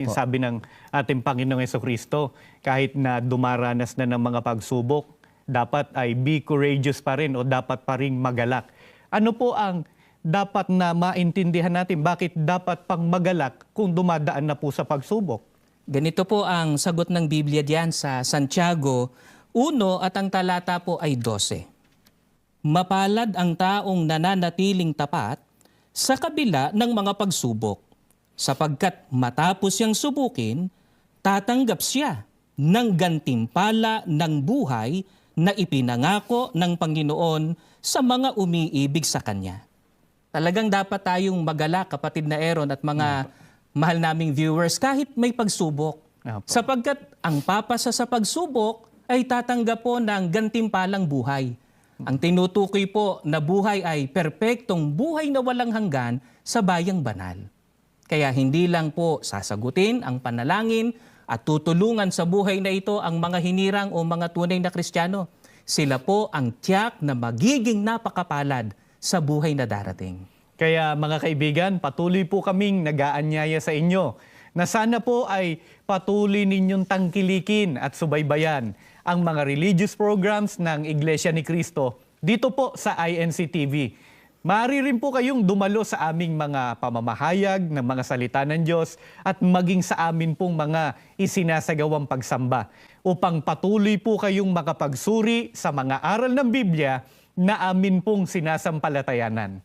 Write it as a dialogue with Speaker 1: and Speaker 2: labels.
Speaker 1: Po.
Speaker 2: Sabi ng ating Panginoong Jesucristo, kahit na dumaranas na ng mga pagsubok, dapat ay be courageous pa rin o dapat pa rin magalak. Ano po ang dapat na maintindihan natin? Bakit dapat pang magalak kung dumadaan na po sa pagsubok?
Speaker 1: Ganito po ang sagot ng Biblia diyan sa Santiago 1 at ang talata po ay 12. Mapalad ang taong nananatiling tapat sa kabila ng mga pagsubok, sapagkat matapos siyang subukin, tatanggap siya ng gantimpala ng buhay na ipinangako ng Panginoon sa mga umiibig sa Kanya. Talagang dapat tayong magalak, kapatid na Aaron at mga mahal naming viewers, kahit may pagsubok. Sapagkat ang papasa sa pagsubok ay tatanggap po ng gantimpalang buhay. Ang tinutukoy po na buhay ay perpektong buhay na walang hanggan sa bayang banal. Kaya hindi lang po sasagutin ang panalangin at tutulungan sa buhay na ito ang mga hinirang o mga tunay na Kristiyano. Sila po ang tiyak na magiging napakapalad sa buhay na darating.
Speaker 2: Kaya mga kaibigan, patuloy po kaming nag-aanyaya sa inyo na sana po ay patuloy ninyong tangkilikin at subaybayan ang mga religious programs ng Iglesia ni Cristo dito po sa INC TV. Maaari rin po kayong dumalo sa aming mga pamamahayag ng mga salita ng Diyos at maging sa amin pong mga isinasagawang pagsamba upang patuloy po kayong makapagsuri sa mga aral ng Biblia na amin pong sinasampalatayanan.